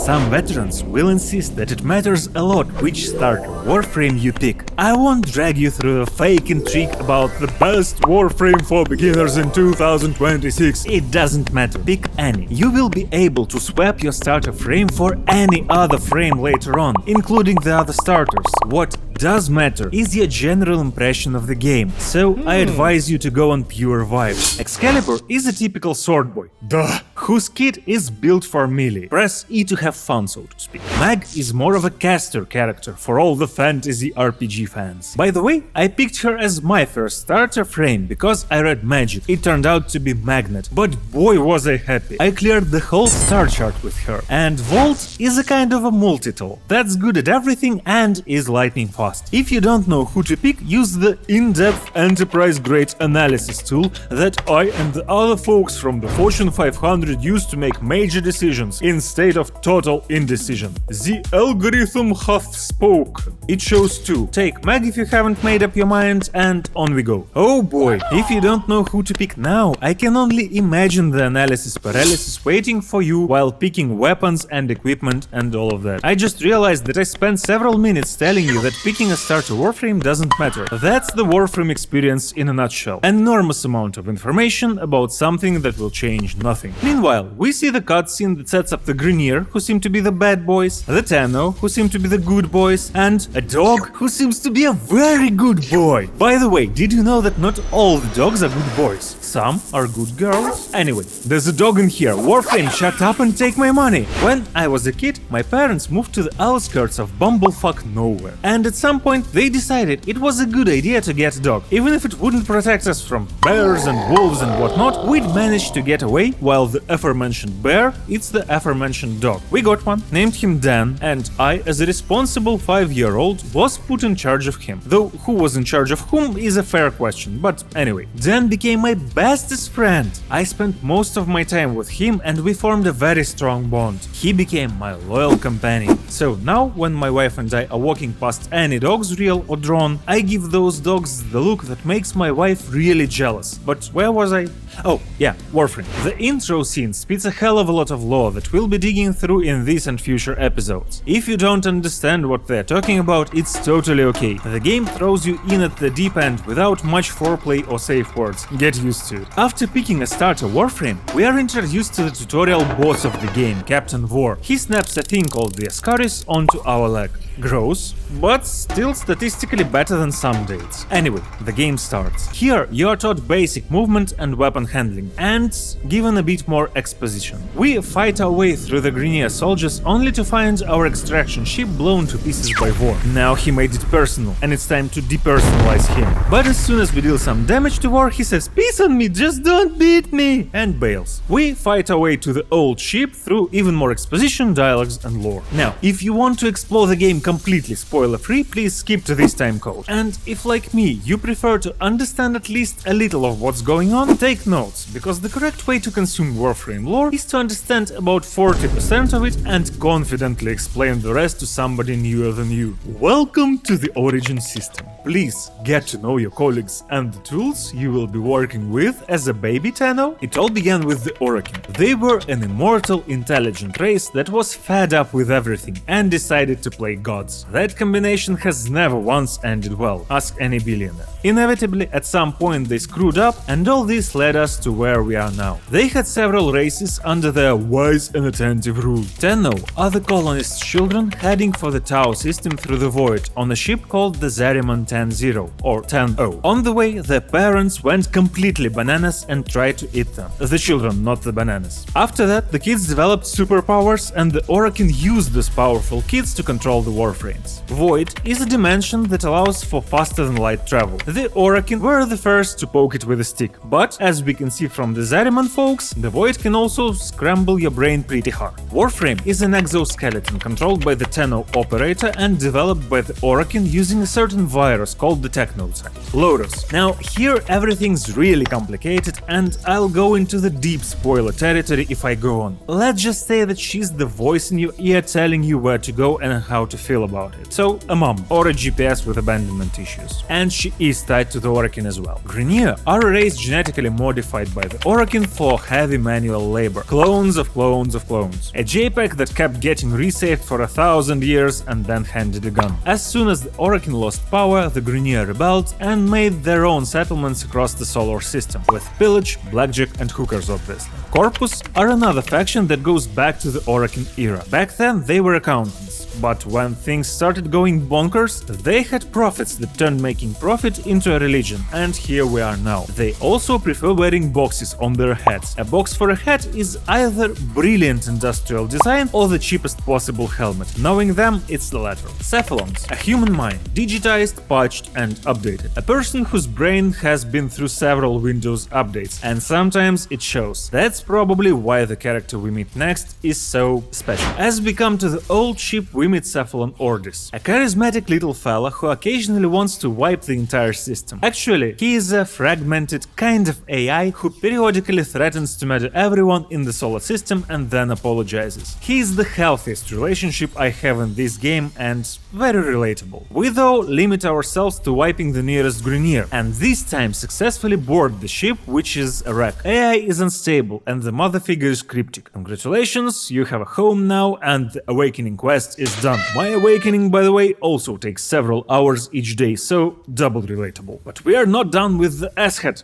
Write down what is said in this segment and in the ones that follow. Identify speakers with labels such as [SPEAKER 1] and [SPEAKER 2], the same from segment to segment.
[SPEAKER 1] some veterans will insist that it matters a lot which starter Warframe you pick. I won't drag you through a fake intrigue about the best Warframe for beginners in 2026. It doesn't matter, pick any. You will be able to swap your starter frame for any other frame later on, including the other starters. What does matter is your general impression of the game, so I advise you to go on pure vibes. Excalibur is a typical sword boy, whose kit is built for melee. Press E to have fun, so to speak. Mag is more of a caster character for all the fantasy RPG fans. By the way, I picked her as my first starter frame because I read Magic. It turned out to be Magnet, but boy was I happy. I cleared the whole star chart with her. And Volt is a kind of a multi-tool that's good at everything and is lightning fast. If you don't know who to pick, use the in-depth enterprise-grade analysis tool that I and the other folks from the Fortune 500 use to make major decisions in state of total indecision. The algorithm hath spoken. It shows two. Take Mag if you haven't made up your mind, and on we go. Oh boy, if you don't know who to pick now, I can only imagine the analysis paralysis waiting for you while picking weapons and equipment and all of that. I just realized that I spent several minutes telling you that picking a starter Warframe doesn't matter. That's the Warframe experience in a nutshell. An enormous amount of information about something that will change nothing. Meanwhile, we see the cutscene that sets up the Grineer, who seem to be the bad boys, the Tenno, who seem to be the good boys, and a dog who seems to be a very good boy. By the way, did you know that not all the dogs are good boys? Some are good girls. Anyway, there's a dog in here. Warframe, shut up and take my money. When I was a kid, my parents moved to the outskirts of bumblefuck nowhere. And at some point, they decided it was a good idea to get a dog. Even if it wouldn't protect us from bears and wolves and whatnot, we'd manage to get away, while the aforementioned bear eats the aforementioned dog. We got one, named him Dan, and I, as a responsible 5-year-old, was put in charge of him. Though who was in charge of whom is a fair question, but anyway. Dan became my bestest friend. I spent most of my time with him and we formed a very strong bond. He became my loyal companion. So now, when my wife and I are walking past any dogs, real or drawn, I give those dogs the look that makes my wife really jealous. But where was I? Oh, yeah, Warframe. The intro scene spits a hell of a lot of lore that we'll be digging through in this and future episodes. If you don't understand what they're talking about, it's totally okay. The game throws you in at the deep end without much foreplay or safe words. Get used to it. After picking a starter Warframe, we are introduced to the tutorial boss of the game, Captain War. He snaps a thing called the Ascaris onto our leg. Gross, but still statistically better than some dates. Anyway, the game starts. Here, you are taught basic movement and weapon handling, and given a bit more exposition. We fight our way through the Grineer soldiers only to find our extraction ship blown to pieces by War. Now he made it personal, and it's time to depersonalize him. But as soon as we deal some damage to War, he says, "Peace on me, just don't beat me!" and bails. We fight our way to the old ship through even more exposition, dialogues, and lore. Now, if you want to explore the game completely spoiler-free, please skip to this timecode. And if, like me, you prefer to understand at least a little of what's going on, take notes, because the correct way to consume Warframe lore is to understand about 40% of it and confidently explain the rest to somebody newer than you. Welcome to the Origin system. Please get to know your colleagues and the tools you will be working with as a baby Tenno. It all began with the Orokin. They were an immortal, intelligent race that was fed up with everything and decided to play gods. That combination has never once ended well, ask any billionaire. Inevitably, at some point they screwed up, and all this led us to where we are now. They had several races under their wise and attentive rule. Tenno are the colonists' children heading for the Tau system through the void on a ship called the Zariman 10-0 or 10-0. On the way, their parents went completely bananas and tried to eat them. The children, not the bananas. After that, the kids developed superpowers, and the Orokin used these powerful kids to control the Warframes. Void is a dimension that allows for faster-than-light travel. The Orokin were the first to poke it with a stick, but as we can see from the Zariman folks, the Void can also scramble your brain pretty hard. Warframe is an exoskeleton controlled by the Tenno operator and developed by the Orokin using a certain virus virus called the Tenno site, Lotus. Now, here everything's really complicated, and I'll go into the deep spoiler territory if I go on. Let's just say that she's the voice in your ear telling you where to go and how to feel about it. So, a mom, or a GPS with abandonment issues. And she is tied to the Orokin as well. Grineer are a race genetically modified by the Orokin for heavy manual labor. Clones of clones of clones. A JPEG that kept getting resaved for 1,000 years and then handed a gun. As soon as the Orokin lost power, the Grineer rebelled and made their own settlements across the solar system, with pillage, blackjack and hookers obviously. Corpus are another faction that goes back to the Orokin era. Back then they were accountants, but when things started going bonkers, they had prophets that turned making profit into a religion, and here we are now. They also prefer wearing boxes on their heads. A box for a head is either brilliant industrial design or the cheapest possible helmet. Knowing them, it's the latter. Cephalons, a human mind, digitized, patched and updated. A person whose brain has been through several Windows updates, and sometimes it shows. That's probably why the character we meet next is so special. As we come to the old ship, we meet Cephalon Ordis, a charismatic little fella who occasionally wants to wipe the entire system. Actually, he is a fragmented kind of AI who periodically threatens to murder everyone in the solar system and then apologizes. He is the healthiest relationship I have in this game and very relatable. We though limit ourselves to wiping the nearest Grineer, and this time successfully board the ship, which is a wreck. AI is unstable and the mother figure is cryptic. Congratulations, you have a home now and the awakening quest is done. My awakening, by the way, also takes several hours each day, so double relatable. But we are not done with the asshat,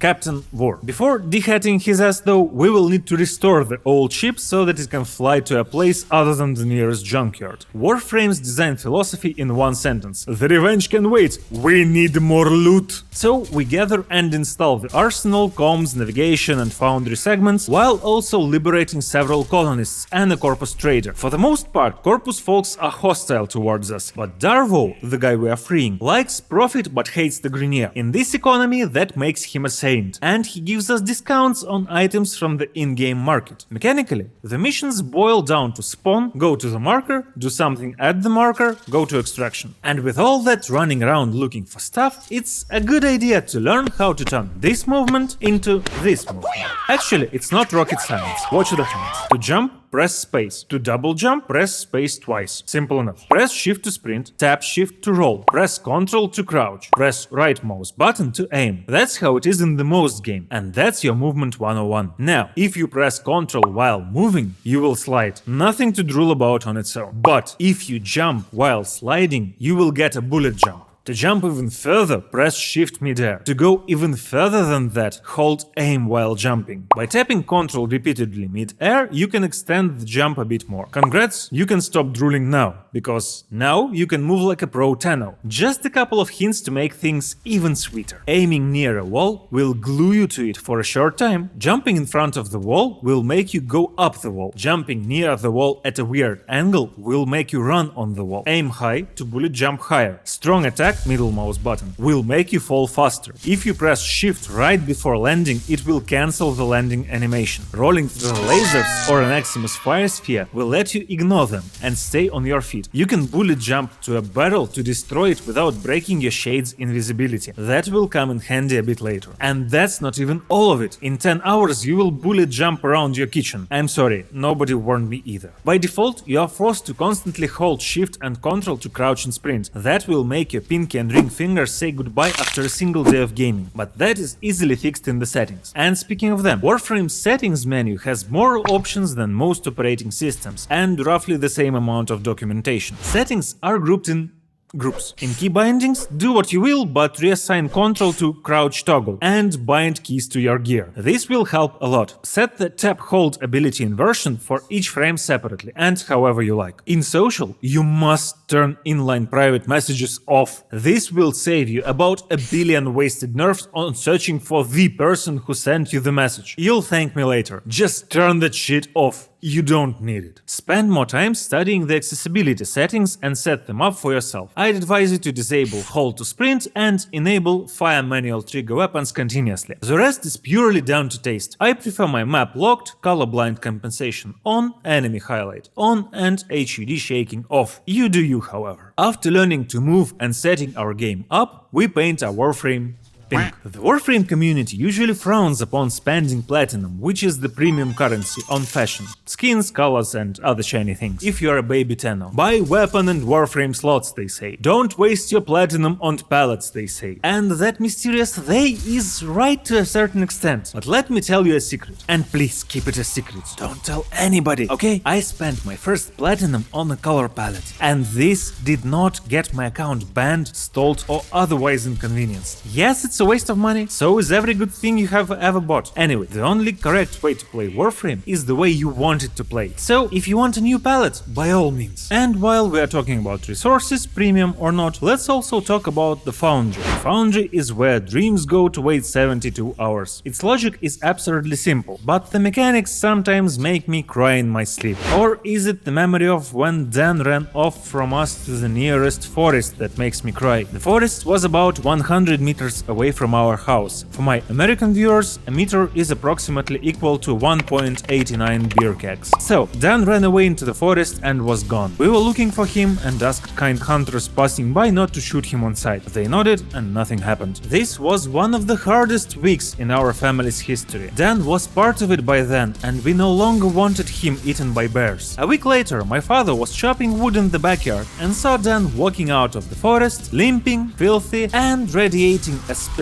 [SPEAKER 1] Captain War. Before dehatting his ass though, we will need to restore the old ship so that it can fly to a place other than the nearest junkyard. Warframe's design philosophy in one sentence: the revenge can wait, we need more loot. So we gather and install the arsenal, comms, navigation and Foundry segments, while also liberating several colonists and a Corpus trader. For the most part, Corpus folks are hostile towards us, but Darvo, the guy we are freeing, likes profit but hates the Grineer. In this economy, that makes him a saint, and he gives us discounts on items from the in-game market. Mechanically, the missions boil down to spawn, go to the marker, do something at the marker, go to extraction. And with all that running around looking for stuff, it's a good idea to learn how to turn this movement into this movement. Actually, it's not rocket science. Watch the hands. To jump, press space. To double jump, press space twice. Simple enough. Press shift to sprint, tap shift to roll, press Ctrl to crouch, press right mouse button to aim. That's how it is in the most game, and that's your movement 101. Now, if you press Ctrl while moving, you will slide. Nothing to drool about on its own. But if you jump while sliding, you will get a bullet jump. To jump even further, press shift midair. To go even further than that, hold aim while jumping. By tapping Ctrl repeatedly mid-air, you can extend the jump a bit more. Congrats, you can stop drooling now, because now you can move like a pro Tenno. Just a couple of hints to make things even sweeter. Aiming near a wall will glue you to it for a short time. Jumping in front of the wall will make you go up the wall. Jumping near the wall at a weird angle will make you run on the wall. Aim high to bullet jump higher. Strong attack, middle mouse button, will make you fall faster. If you press shift right before landing, it will cancel the landing animation. Rolling through the lasers or an Maximus fire sphere will let you ignore them and stay on your feet. You can bullet jump to a barrel to destroy it without breaking your shade's invisibility. That will come in handy a bit later. And that's not even all of it. In 10 hours you will bullet jump around your kitchen. I'm sorry, nobody warned me either. By default, you are forced to constantly hold shift and Ctrl to crouch and sprint. That will make your pinky and ring fingers say goodbye after a single day of gaming, but that is easily fixed in the settings. And speaking of them, Warframe's settings menu has more options than most operating systems, and roughly the same amount of documentation. Settings are grouped in groups. In key bindings, do what you will, but reassign Ctrl to crouch toggle and bind keys to your gear. This will help a lot. Set the tap-hold ability inversion for each frame separately and however you like. In social, you must turn inline private messages off. This will save you about 1 billion wasted nerfs on searching for the person who sent you the message. You'll thank me later. Just turn that shit off. You don't need it. Spend more time studying the accessibility settings and set them up for yourself. I'd advise you to disable hold to sprint and enable fire manual trigger weapons continuously. The rest is purely down to taste. I prefer my map locked, colorblind compensation on, enemy highlight on, and HUD shaking off. You do you, however. After learning to move and setting our game up, we paint our Warframe pink. The Warframe community usually frowns upon spending platinum, which is the premium currency, on fashion, skins, colors, and other shiny things. If you're a baby Tenno, buy weapon and Warframe slots, they say. Don't waste your platinum on pallets, they say. And that mysterious "they" is right to a certain extent. But let me tell you a secret, and please keep it a secret. Don't tell anybody, okay? I spent my first platinum on a color palette, and this did not get my account banned, stalled, or otherwise inconvenienced. Yes, it's a waste of money, so is every good thing you have ever bought. Anyway, the only correct way to play Warframe is the way you want it to play. So, if you want a new palette, by all means. And while we are talking about resources, premium or not, let's also talk about the Foundry. Foundry is where dreams go to wait 72 hours. Its logic is absurdly simple, but the mechanics sometimes make me cry in my sleep. Or is it the memory of when Dan ran off from us to the nearest forest that makes me cry? The forest was about 100 meters away from our house. For my American viewers, a meter is approximately equal to 1.89 beer kegs. So, Dan ran away into the forest and was gone. We were looking for him and asked kind hunters passing by not to shoot him on sight. They nodded and nothing happened. This was one of the hardest weeks in our family's history. Dan was part of it by then, and we no longer wanted him eaten by bears. A week later, my father was chopping wood in the backyard and saw Dan walking out of the forest, limping, filthy, and radiating a specific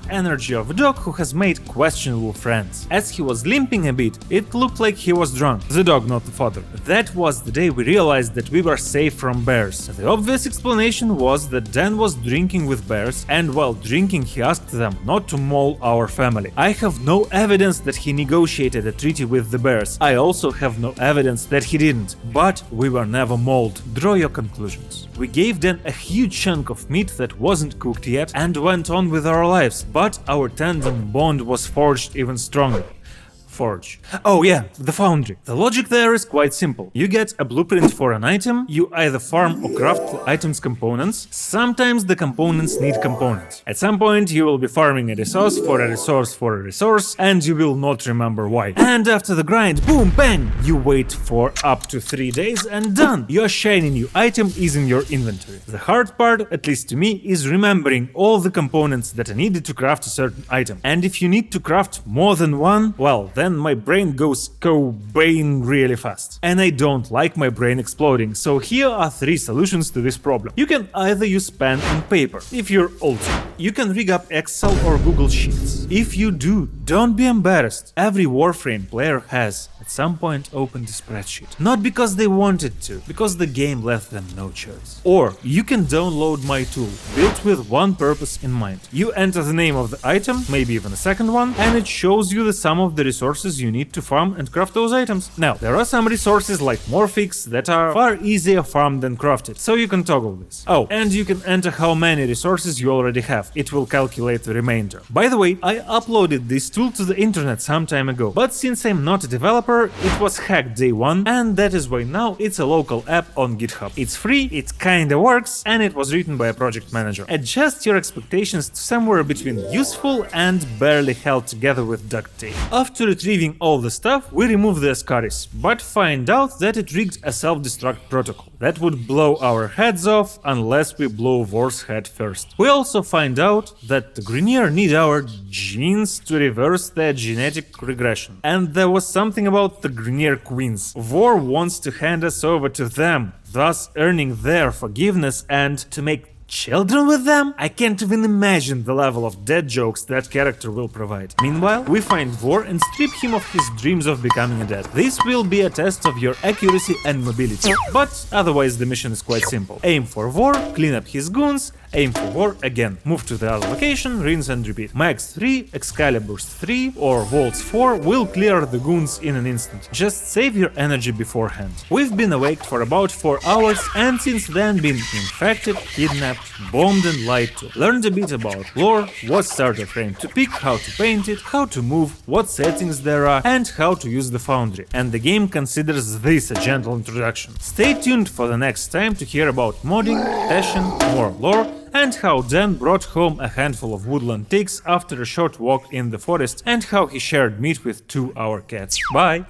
[SPEAKER 1] energy of a dog who has made questionable friends. As he was limping a bit, it looked like he was drunk. The dog, not the father. That was the day we realized that we were safe from bears. The obvious explanation was that Dan was drinking with bears, and while drinking he asked them not to maul our family. I have no evidence that he negotiated a treaty with the bears. I also have no evidence that he didn't. But we were never mauled. Draw your conclusions. We gave Dan a huge chunk of meat that wasn't cooked yet and went on with our lives, but our tandem bond was forged even stronger. Forge. Oh yeah, the Foundry. The logic there is quite simple. You get a blueprint for an item, you either farm or craft the item's components. Sometimes the components need components. At some point you will be farming a resource for a resource for a resource, and you will not remember why. And after the grind, boom, bang, you wait for up to 3 days and done. Your shiny new item is in your inventory. The hard part, at least to me, is remembering all the components that are needed to craft a certain item. And if you need to craft more than one, well, then my brain goes Cobain really fast. And I don't like my brain exploding, so here are 3 solutions to this problem. You can either use pen and paper, if you're old school. You can rig up Excel or Google Sheets. If you do, don't be embarrassed. Every Warframe player has, at some point, opened a spreadsheet. Not because they wanted to, because the game left them no choice. Or you can download my tool, built with one purpose in mind. You enter the name of the item, maybe even a second one, and it shows you the sum of the resources you need to farm and craft those items. Now, there are some resources like Morphix that are far easier farmed than crafted, so you can toggle this. Oh, and you can enter how many resources you already have. It will calculate the remainder. By the way, I uploaded this tool to the internet some time ago, but since I'm not a developer, it was hacked day one, and that is why now it's a local app on GitHub. It's free, it kinda works, and it was written by a project manager. Adjust your expectations to somewhere between useful and barely held together with duct tape. After retrieving all the stuff, we remove the Ascaris, but find out that it rigged a self-destruct protocol. That would blow our heads off unless we blow Vor's head first. We also find out that the Grineer need our genes to reverse their genetic regression. And there was something about the Grineer queens. Vor wants to hand us over to them, thus earning their forgiveness and to make children with them? I can't even imagine the level of dead jokes that character will provide. Meanwhile, we find Vor and strip him of his dreams of becoming a dad. This will be a test of your accuracy and mobility, but otherwise the mission is quite simple. Aim for Vor, clean up his goons, Aim for war again. Move to the other location, rinse and repeat. Max 3, Excaliburs 3 or Volts 4 will clear the goons in an instant. Just save your energy beforehand. We've been awake for about 4 hours and since then been infected, kidnapped, bombed and lied to. Learned a bit about lore, what starter frame to pick, how to paint it, how to move, what settings there are and how to use the Foundry. And the game considers this a gentle introduction. Stay tuned for the next time to hear about modding, passion, more lore, and how Dan brought home a handful of woodland ticks after a short walk in the forest and how he shared meat with 2 our cats. Bye!